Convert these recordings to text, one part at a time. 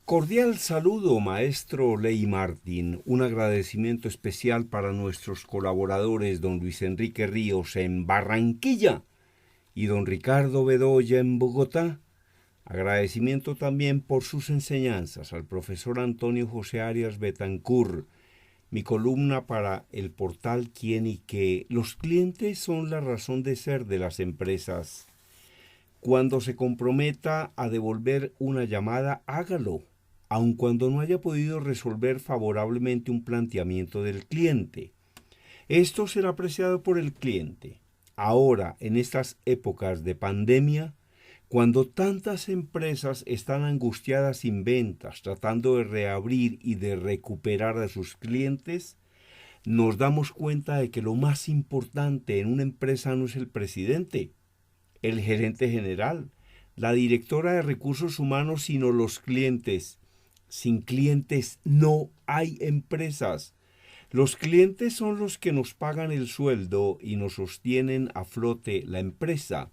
Cordial saludo, maestro Ley Martín. Un agradecimiento especial para nuestros colaboradores, don Luis Enrique Ríos en Barranquilla y don Ricardo Bedoya en Bogotá. Agradecimiento también por sus enseñanzas al profesor Antonio José Arias Betancur. Mi columna para el portal Quién y Qué. Los clientes son la razón de ser de las empresas. Cuando se comprometa a devolver una llamada, hágalo, aun cuando no haya podido resolver favorablemente un planteamiento del cliente. Esto será apreciado por el cliente. Ahora, en estas épocas de pandemia, cuando tantas empresas están angustiadas sin ventas, tratando de reabrir y de recuperar a sus clientes, nos damos cuenta de que lo más importante en una empresa no es el presidente, el gerente general, la directora de recursos humanos, sino los clientes. Sin clientes no hay empresas. Los clientes son los que nos pagan el sueldo y nos sostienen a flote la empresa.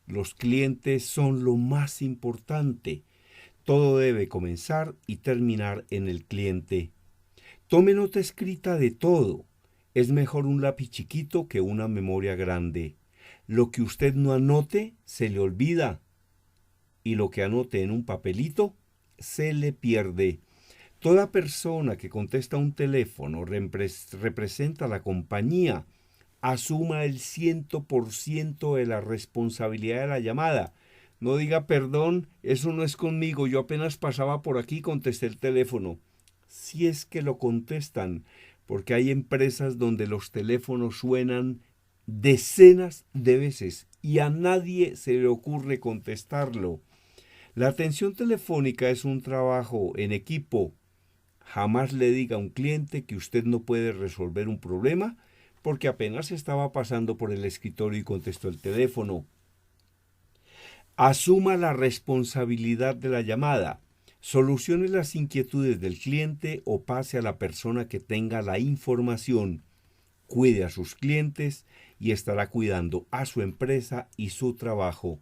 Los clientes son lo más importante. Todo debe comenzar y terminar en el cliente. Tome nota escrita de todo. Es mejor un lápiz chiquito que una memoria grande. Lo que usted no anote se le olvida y lo que anote en un papelito se le pierde. Toda persona que contesta un teléfono representa a la compañía. Asuma el 100% de la responsabilidad de la llamada. No diga perdón, eso no es conmigo, yo apenas pasaba por aquí y contesté el teléfono. Si es que lo contestan, porque hay empresas donde los teléfonos suenan decenas de veces y a nadie se le ocurre contestarlo. La atención telefónica es un trabajo en equipo. Jamás le diga a un cliente que usted no puede resolver un problema porque apenas estaba pasando por el escritorio y contestó el teléfono. Asuma la responsabilidad de la llamada. Solucione las inquietudes del cliente o pase a la persona que tenga la información. Cuide a sus clientes y estará cuidando a su empresa y su trabajo.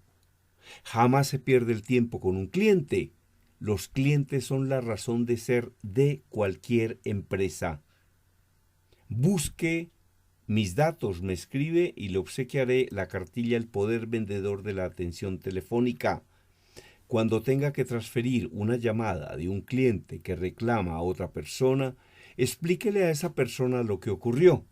Jamás se pierde el tiempo con un cliente. Los clientes son la razón de ser de cualquier empresa. Busque mis datos, me escribe y le obsequiaré la cartilla El Poder Vendedor de la Atención Telefónica. Cuando tenga que transferir una llamada de un cliente que reclama a otra persona, explíquele a esa persona lo que ocurrió.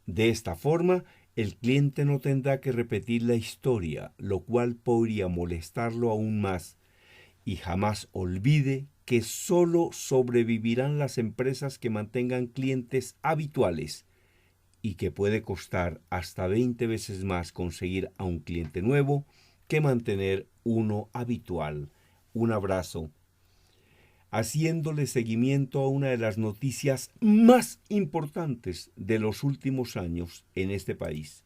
De esta forma, el cliente no tendrá que repetir la historia, lo cual podría molestarlo aún más. Y jamás olvide que solo sobrevivirán las empresas que mantengan clientes habituales y que puede costar hasta 20 veces más conseguir a un cliente nuevo que mantener uno habitual. Un abrazo. Haciéndole seguimiento a una de las noticias más importantes de los últimos años en este país.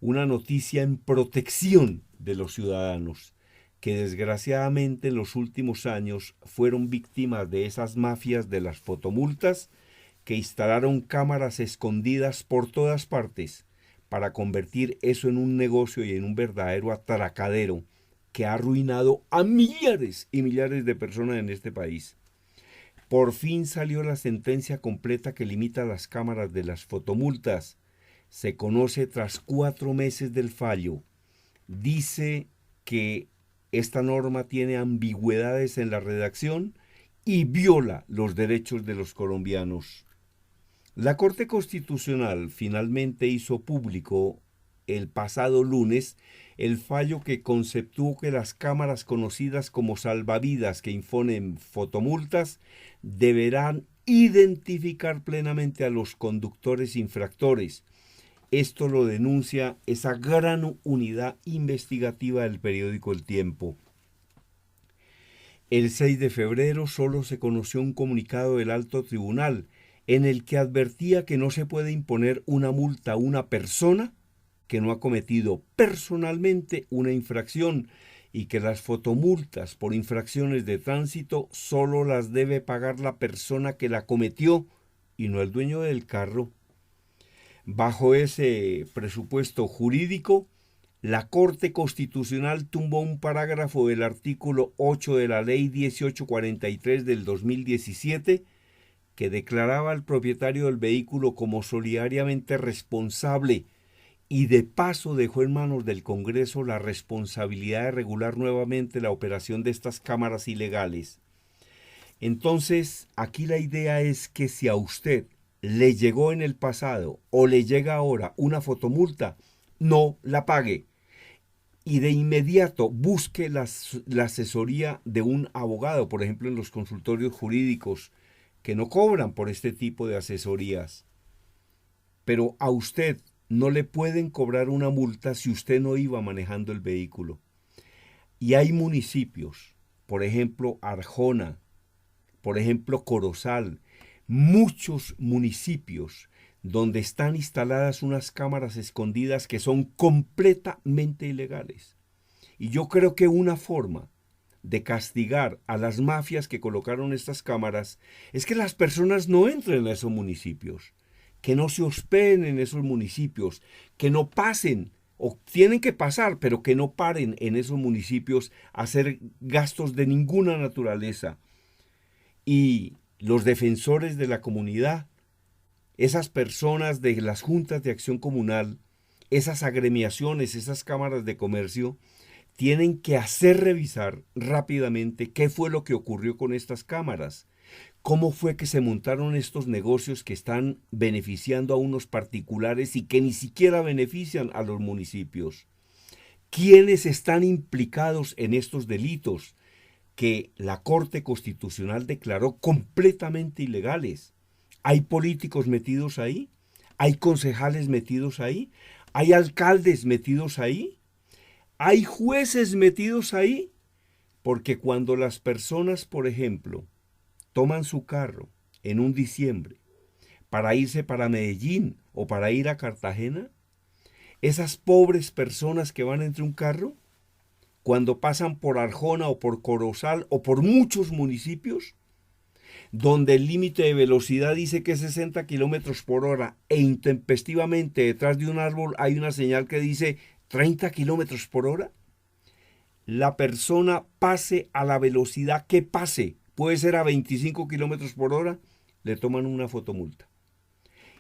Una noticia en protección de los ciudadanos, que desgraciadamente en los últimos años fueron víctimas de esas mafias de las fotomultas que instalaron cámaras escondidas por todas partes para convertir eso en un negocio y en un verdadero atracadero que ha arruinado a millares y millares de personas en este país. Por fin salió la sentencia completa que limita las cámaras de las fotomultas. Se conoce tras 4 meses del fallo. Dice que esta norma tiene ambigüedades en la redacción y viola los derechos de los colombianos. La Corte Constitucional finalmente hizo público el pasado lunes el fallo que conceptuó que las cámaras conocidas como salvavidas que imponen fotomultas deberán identificar plenamente a los conductores infractores. Esto lo denuncia esa gran unidad investigativa del periódico El Tiempo. El 6 de febrero solo se conoció un comunicado del Alto Tribunal en el que advertía que no se puede imponer una multa a una persona que no ha cometido personalmente una infracción y que las fotomultas por infracciones de tránsito solo las debe pagar la persona que la cometió y no el dueño del carro. Bajo ese presupuesto jurídico, la Corte Constitucional tumbó un parágrafo del artículo 8 de la Ley 1843 del 2017 que declaraba al propietario del vehículo como solidariamente responsable y de paso dejó en manos del Congreso la responsabilidad de regular nuevamente la operación de estas cámaras ilegales. Entonces, aquí la idea es que si a usted le llegó en el pasado o le llega ahora una fotomulta, no la pague. Y de inmediato busque la asesoría de un abogado, por ejemplo en los consultorios jurídicos, que no cobran por este tipo de asesorías. Pero a usted no le pueden cobrar una multa si usted no iba manejando el vehículo. Y hay municipios, por ejemplo Arjona, por ejemplo Corozal, muchos municipios donde están instaladas unas cámaras escondidas que son completamente ilegales. Y yo creo que una forma de castigar a las mafias que colocaron estas cámaras es que las personas no entren a esos municipios, que no se hospeden en esos municipios, que no pasen, o tienen que pasar, pero que no paren en esos municipios a hacer gastos de ninguna naturaleza. Y los defensores de la comunidad, esas personas de las juntas de acción comunal, esas agremiaciones, esas cámaras de comercio, tienen que hacer revisar rápidamente qué fue lo que ocurrió con estas cámaras, cómo fue que se montaron estos negocios que están beneficiando a unos particulares y que ni siquiera benefician a los municipios. ¿Quiénes están implicados en estos delitos que la Corte Constitucional declaró completamente ilegales? ¿Hay políticos metidos ahí? ¿Hay concejales metidos ahí? ¿Hay alcaldes metidos ahí? ¿Hay jueces metidos ahí? Porque cuando las personas, por ejemplo, toman su carro en un diciembre para irse para Medellín o para ir a Cartagena, esas pobres personas que van entre un carro, cuando pasan por Arjona o por Corozal o por muchos municipios, donde el límite de velocidad dice que es 60 kilómetros por hora e intempestivamente detrás de un árbol hay una señal que dice 30 kilómetros por hora, la persona pase a la velocidad que pase, puede ser a 25 kilómetros por hora, le toman una fotomulta.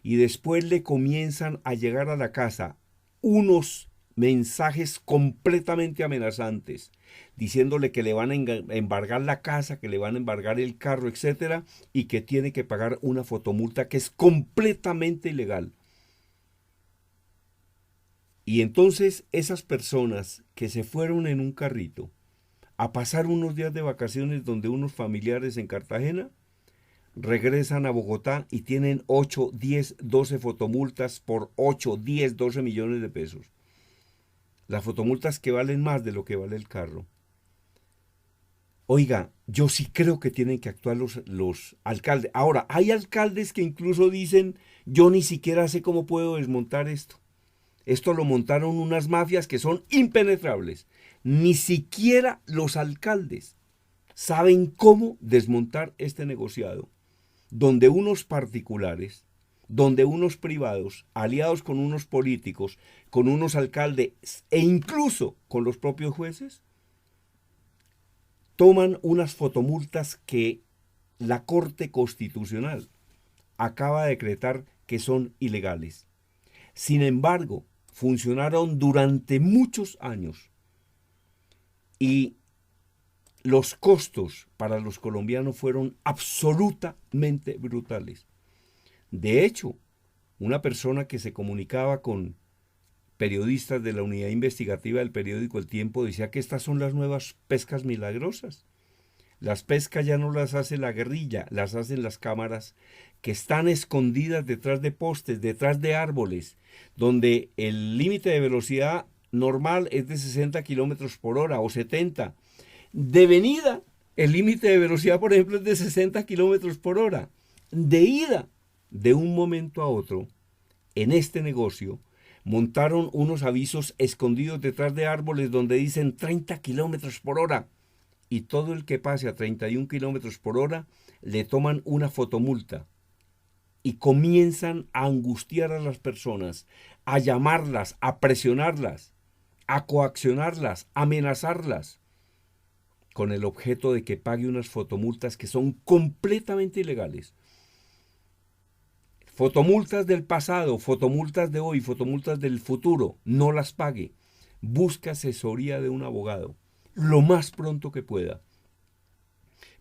Y después le comienzan a llegar a la casa unos mensajes completamente amenazantes, diciéndole que le van a embargar la casa, que le van a embargar el carro, etcétera, y que tiene que pagar una fotomulta que es completamente ilegal. Y entonces esas personas que se fueron en un carrito a pasar unos días de vacaciones donde unos familiares en Cartagena, regresan a Bogotá y tienen 8, 10, 12 fotomultas por 8, 10, 12 millones de pesos. Las fotomultas que valen más de lo que vale el carro. Oiga, yo sí creo que tienen que actuar los alcaldes. Ahora, hay alcaldes que incluso dicen, yo ni siquiera sé cómo puedo desmontar esto. Esto lo montaron unas mafias que son impenetrables. Ni siquiera los alcaldes saben cómo desmontar este negociado, donde unos particulares, donde unos privados, aliados con unos políticos, con unos alcaldes e incluso con los propios jueces, toman unas fotomultas que la Corte Constitucional acaba de decretar que son ilegales. Sin embargo, funcionaron durante muchos años y los costos para los colombianos fueron absolutamente brutales. De hecho, una persona que se comunicaba con periodistas de la unidad investigativa del periódico El Tiempo decía que estas son las nuevas pescas milagrosas. Las pescas ya no las hace la guerrilla, las hacen las cámaras que están escondidas detrás de postes, detrás de árboles, donde el límite de velocidad normal es de 60 kilómetros por hora o 70. De venida, el límite de velocidad, por ejemplo, es de 60 kilómetros por hora. De ida, de un momento a otro, en este negocio, montaron unos avisos escondidos detrás de árboles donde dicen 30 kilómetros por hora. Y todo el que pase a 31 kilómetros por hora le toman una fotomulta. Y comienzan a angustiar a las personas, a llamarlas, a presionarlas, a coaccionarlas, amenazarlas, con el objeto de que pague unas fotomultas que son completamente ilegales. Fotomultas del pasado, fotomultas de hoy, fotomultas del futuro, no las pague. Busque asesoría de un abogado lo más pronto que pueda.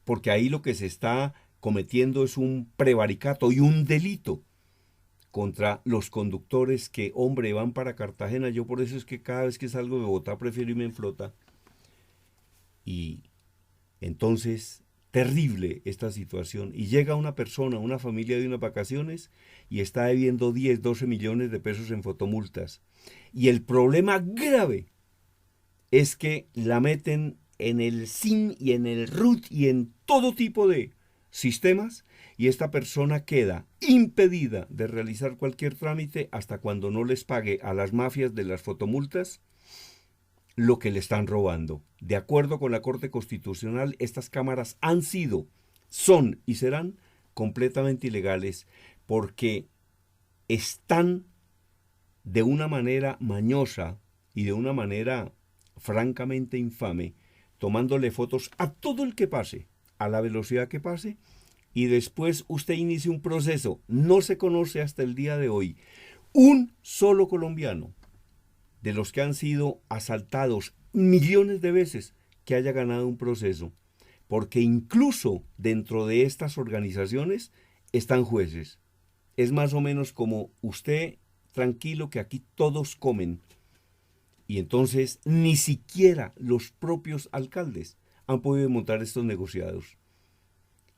Porque ahí lo que se está cometiendo es un prevaricato y un delito contra los conductores que, hombre, van para Cartagena. Yo por eso es que cada vez que salgo de Bogotá prefiero irme en flota. Y entonces, terrible esta situación. Y llega una persona, una familia de unas vacaciones y está debiendo 10, 12 millones de pesos en fotomultas. Y el problema grave es que la meten en el SIN y en el RUT y en todo tipo de sistemas, y esta persona queda impedida de realizar cualquier trámite hasta cuando no les pague a las mafias de las fotomultas lo que le están robando. De acuerdo con la Corte Constitucional, estas cámaras han sido, son y serán completamente ilegales porque están de una manera mañosa y de una manera francamente infame, tomándole fotos a todo el que pase, a la velocidad que pase, y después usted inicia un proceso. No se conoce hasta el día de hoy un solo colombiano de los que han sido asaltados millones de veces que haya ganado un proceso, porque incluso dentro de estas organizaciones están jueces. Es más o menos como usted tranquilo que aquí todos comen, y entonces ni siquiera los propios alcaldes han podido montar estos negociados.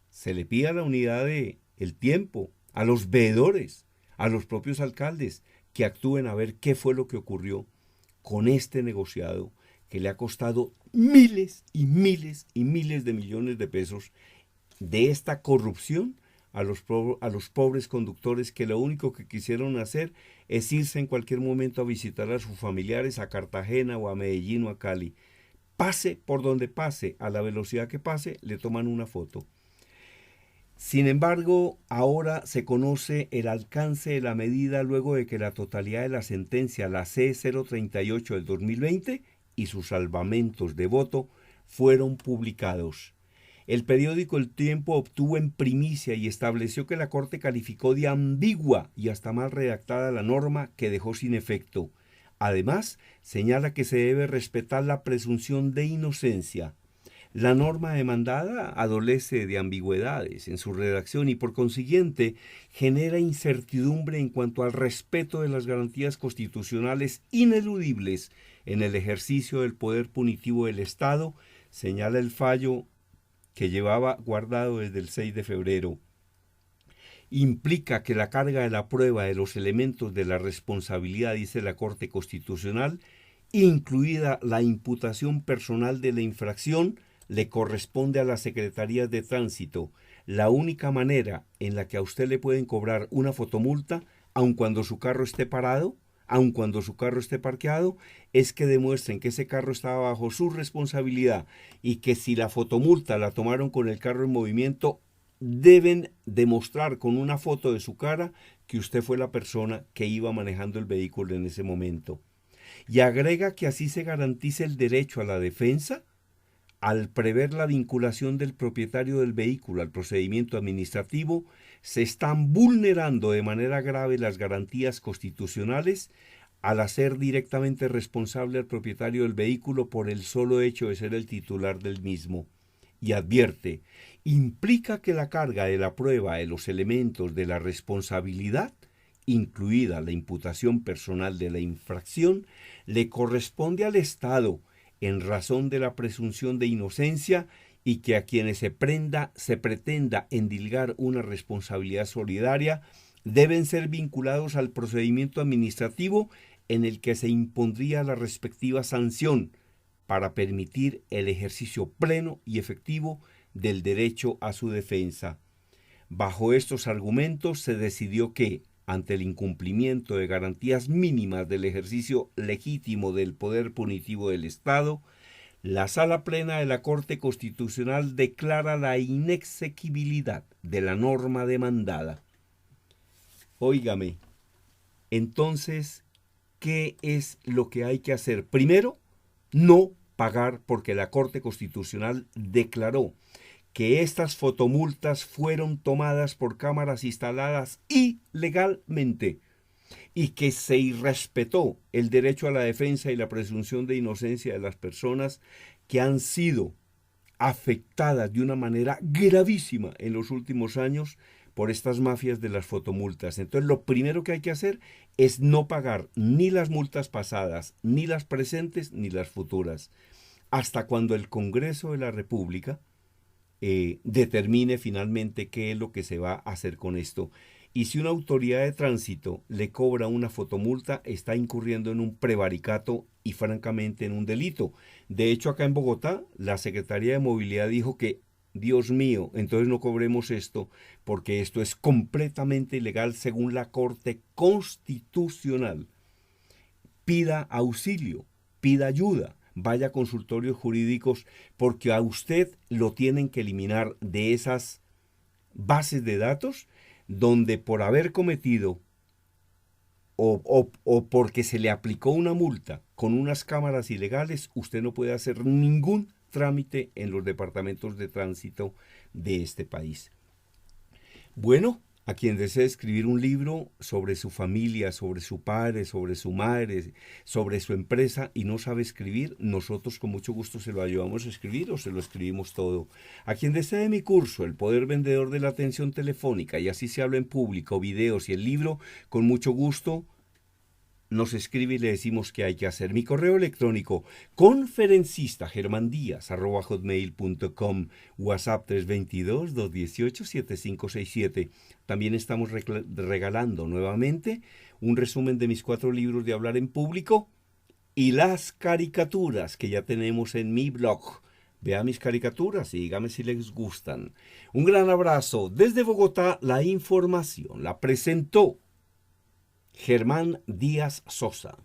Se le pide a la unidad de el tiempo, a los veedores, a los propios alcaldes, que actúen a ver qué fue lo que ocurrió con este negociado que le ha costado miles y miles y miles de millones de pesos de esta corrupción a los pobres conductores que lo único que quisieron hacer es irse en cualquier momento a visitar a sus familiares a Cartagena o a Medellín o a Cali. Pase por donde pase, a la velocidad que pase, le toman una foto. Sin embargo, ahora se conoce el alcance de la medida luego de que la totalidad de la sentencia, la C-038 del 2020, y sus salvamentos de voto fueron publicados. El periódico El Tiempo obtuvo en primicia y estableció que la Corte calificó de ambigua y hasta mal redactada la norma que dejó sin efecto. Además, señala que se debe respetar la presunción de inocencia. La norma demandada adolece de ambigüedades en su redacción y por consiguiente genera incertidumbre en cuanto al respeto de las garantías constitucionales ineludibles en el ejercicio del poder punitivo del Estado, señala el fallo que llevaba guardado desde el 6 de febrero. Implica que la carga de la prueba de los elementos de la responsabilidad, dice la Corte Constitucional, incluida la imputación personal de la infracción, le corresponde a las secretarías de tránsito. La única manera en la que a usted le pueden cobrar una fotomulta, aun cuando su carro esté parado, aun cuando su carro esté parqueado, es que demuestren que ese carro estaba bajo su responsabilidad y que si la fotomulta la tomaron con el carro en movimiento, deben demostrar con una foto de su cara que usted fue la persona que iba manejando el vehículo en ese momento. Y agrega que así se garantiza el derecho a la defensa al prever la vinculación del propietario del vehículo al procedimiento administrativo. Se están vulnerando de manera grave las garantías constitucionales al hacer directamente responsable al propietario del vehículo por el solo hecho de ser el titular del mismo. Y advierte, implica que la carga de la prueba de los elementos de la responsabilidad, incluida la imputación personal de la infracción, le corresponde al Estado en razón de la presunción de inocencia y que a quienes se pretenda endilgar una responsabilidad solidaria deben ser vinculados al procedimiento administrativo en el que se impondría la respectiva sanción para permitir el ejercicio pleno y efectivo del derecho a su defensa. Bajo estos argumentos se decidió que, ante el incumplimiento de garantías mínimas del ejercicio legítimo del poder punitivo del Estado, la Sala Plena de la Corte Constitucional declara la inexequibilidad de la norma demandada. Óigame, entonces, ¿qué es lo que hay que hacer? Primero, no pagar, porque la Corte Constitucional declaró que estas fotomultas fueron tomadas por cámaras instaladas ilegalmente y que se irrespetó el derecho a la defensa y la presunción de inocencia de las personas que han sido afectadas de una manera gravísima en los últimos años por estas mafias de las fotomultas. Entonces, lo primero que hay que hacer es no pagar ni las multas pasadas, ni las presentes, ni las futuras, hasta cuando el Congreso de la República determine finalmente qué es lo que se va a hacer con esto. Y si una autoridad de tránsito le cobra una fotomulta, está incurriendo en un prevaricato y francamente en un delito. De hecho, acá en Bogotá, la Secretaría de Movilidad dijo que, Dios mío, entonces no cobremos esto, porque esto es completamente ilegal según la Corte Constitucional. Pida auxilio, pida ayuda, vaya a consultorios jurídicos, porque a usted lo tienen que eliminar de esas bases de datos donde por haber cometido o porque se le aplicó una multa con unas cámaras ilegales, usted no puede hacer ningún trámite en los departamentos de tránsito de este país. Bueno, a quien desee escribir un libro sobre su familia, sobre su padre, sobre su madre, sobre su empresa y no sabe escribir, nosotros con mucho gusto se lo ayudamos a escribir o se lo escribimos todo. A quien desee mi curso, El Poder Vendedor de la Atención Telefónica, y así se habla en público, videos y el libro, con mucho gusto nos escribe y le decimos qué hay que hacer. Mi correo electrónico, conferencistagermandías@hotmail.com, WhatsApp 322-218-7567. También estamos regalando nuevamente un resumen de mis 4 libros de hablar en público y las caricaturas que ya tenemos en mi blog. Vea mis caricaturas y dígame si les gustan. Un gran abrazo. Desde Bogotá, la información la presentó Germán Díaz Sosa.